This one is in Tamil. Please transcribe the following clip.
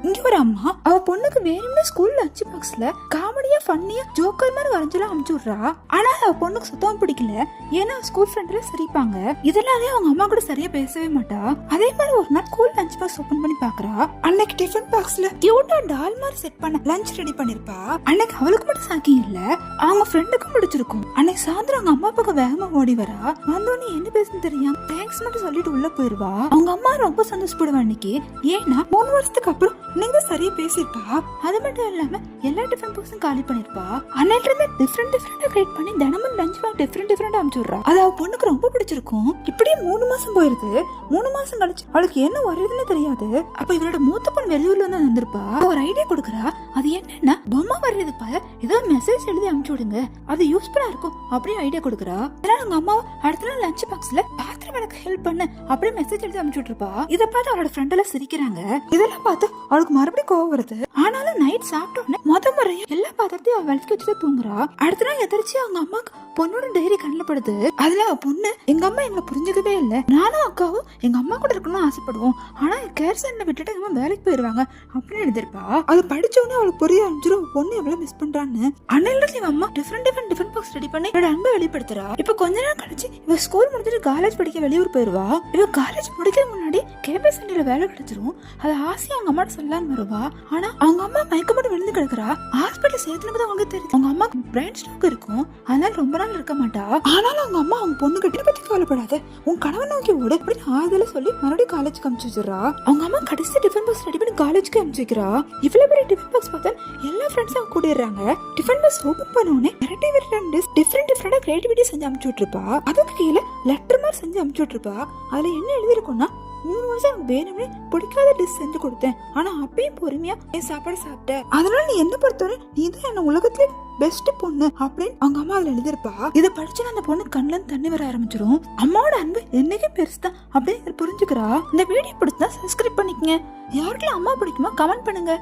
இங்க ஒரு அம்மா அவ பொண்ணுக்கு வேணும்னு ஸ்கூல் லஞ்ச் பாக்ஸ்ல காமெடியா ஃபன்னியா ஜோக்கர் மாதிரி வரைஞ்செல்லாம் அனுப்பிச்சு விடுறா. ஆனா அவ பொண்ணுக்கு சுத்தமா பிடிக்கல. ஏன்னா ஸ்கூல் ஃப்ரெண்ட்ல சிரிப்பாங்க. இதனாலே அவங்க அம்மா கூட சரியா பேசவே மாட்டா. அதே மாதிரி ஒரு நாள் ஸ்கூல் லஞ்ச் பாக்ஸ் ஓபன் பண்ணி பாக்குறா. அன்னைக்கு டிஃபன் பாக்ஸ்ல கியூட்டா டால் மாதிரி செட் பண்ண லஞ்ச் ரெடி பண்ணிருப்பா. அன்னைக்கு அவளுக்கு மட்டும் சாக்கிங் இல்ல, அவங்க ஃப்ரெண்டுக்கும் பிடிச்சிருக்கும். அன்னைக்கு சாயந்தரம் அவங்க அம்மா பக்கம் வேகமா ஓடி வரா. வந்தோடனே என்ன பேசுன்னு தெரியாம தேங்க்ஸ் மட்டும் சொல்லிட்டு உள்ள போயிருவா. அவங்க அம்மா ரொம்ப சந்தோஷப்படுவா அன்னைக்கு. ஏன்னா 3 வருஷத்துக்கு அப்புறம் நீங்க சரியா பேசிருப்பா. அது மட்டும் இல்லாம எல்லா டிஃபரண்ட் பாக்ஸும் காலி பண்ணிருப்பா. அன்னைல இருந்து டிஃபரெண்டா கிரியேட் பண்ணி தினமும் லஞ்ச் பாக்ஸ் டிஃபரெண்டா அனுப்பிச்சுடுறா. அது அவ பொண்ணுக்கு ரொம்ப பிடிச்சிருக்கும். இப்படியே 3 மாசம் போயிருது. 3 மாசம் கழிச்சு அவளுக்கு என்ன வருதுன்னு தெரியாது. அப்ப இவளோட மூத்த பொண்ணு வெளியூர்ல இருந்து வந்திருப்பா. ஒரு ஐடியா கொடுக்குறா. அது என்னன்னா பொம்மை வர்றதுப்பா ஏதோ மெசேஜ் எழுதி அனுப்பிச்சு விடுங்க, அது யூஸ்ஃபுல்லா இருக்கும் அப்படியே ஐடியா கொடுக்குறா. அதனால அவங்க அம்மா அடுத்த நாள் லஞ்ச் பாக்ஸ்ல பாத்திரம் எனக்கு ஹெல்ப் பண்ணு அப்படியே மெசேஜ் எழுதி அனுப்பிச்சு விட்டுருப்பா. இதை பார்த்து அவளோட ஃப்ரெண்ட் எல்லாம் சிரிக்கிறாங்க. இதெல்லாம் பார்த்து அவளுக்கு மறுபடியும் கோவம் வருது. ஆனாலும் நைட் சாப்பிட்டோன்னு முறையா எல்லா பாத்திரத்தையும் அவ விளக்கி வச்சுதான் தூங்குறா. அடுத்த நாள் எதிர்த்து அவங்க அம்மாக்கு பொண்ணோட டைரி கண்ணில் படுது. அதுல அவ பொண்ணு எங்க அம்மா எங்களை புரிஞ்சுக்கவே இல்லை, நானும் அக்காவும் எங்க அம்மா கூட இருக்கணும்னு ஆசைப்படுவோம், ஆனா கேர் சென்டர் விட்டுட்டு எங்க வேலைக்கு போயிருவாங்க அப்படின்னு எழுதிருப்பா. அதை படிச்ச உடனே அவளுக்கு புரிய ஆரம்பிச்சிடும் பொண்ணு எவ்வளவு மிஸ் பண்றான்னு. அன்னையில இவ அம்மா டிஃபரெண்ட் பாக்ஸ் ரெடி பண்ணி இவட அன்பை வெளிப்படுத்துறா. இப்ப கொஞ்ச நேரம் கழிச்சு இவ ஸ்கூல் முடிஞ்சிட்டு காலேஜ் படிக்க வெளியூர் போயிருவா. இவ காலேஜ் முடிக்கிற முன்னாடி கேபஸ் சென்டர்ல வேலை கிடைச்சிரும். அது ஆசையா அவங்க அம்மாட்ட சொல்லலான்னு வருவா. ஆனா அவங்க அம்மா மயக்கப்பட்டு விழுந்து கிடக்குறா. ஹாஸ்பிட்டல் சேர்த்துனது அவங்க தெரியும் அவங்க அம்மாக்கு பிரெயின் ஸ்ட்ரோக் இருக்கும், அதனால ரொம்ப நாள் இருக்க மாட்டா. ஆனாலும் அவங்க அம்மா அவங்க பொண்ணு கிட்ட பத்தி கவலைப்படாத, உன் கணவன் நோக்கி ஓடு அப்படின்னு ஆறுதல சொல்லி மறுபடியும் காலேஜுக்கு அனுப்பிச்சு வச்சிடறா. அவங்க அம்மா கடைசி டிஃபன் பாக்ஸ் ரெடி பண்ணி காலேஜுக்கு அனுப்பிச்சு வைக்கிறா. இவ்வளவு பெரிய டிஃபன் பாக்ஸ் பார்த்தா எல்லா ஃப்ரெண்ட்ஸும் அவங்க கூடிடுறாங்க. டிஃபன் பாக்ஸ் ஓபன் பண்ண உடனே டிஃபரெண்டா கிரியேட்டிவிட்டி செஞ்சு அனுப்பிச்சு விட்டுருப்பா. அதுக்கு கீழே லெட்டர் மாதிரி செஞ்சு அனுப்பிச்சு விட்டுருப்பா. அதுல என்ன எழுதிருக்கும்னா 3 வருஷம் எனக்கு வேணும்னே பிடிக்காத டிஷ் செஞ்சு கொடுத்தேன், ஆனா அப்பயும் பொறுமையா என் சாப்பாடு சாப்பிட்டேன், அதனால நீ என்ன பொறுத்தவரை நீ தான் என்ன உலகத்திலே பெஸ்ட் பொண்ணு அப்படின்னு அவங்க அம்மா அதுல எழுதிருப்பா. இதை படிச்சு அந்த பொண்ணு கண்ணுல தண்ணி வர ஆரம்பிச்சிடும். அம்மாவோட அன்பு என்னைக்கே பெருசுதான் அப்படின்னு புரிஞ்சுக்கிறா. இந்த வீடியோ பிடிச்சா சப்ஸ்கிரைப் பண்ணிக்கங்க. யாருக்கெல்லாம் அம்மா பிடிக்குமா கமெண்ட் பண்ணுங்க.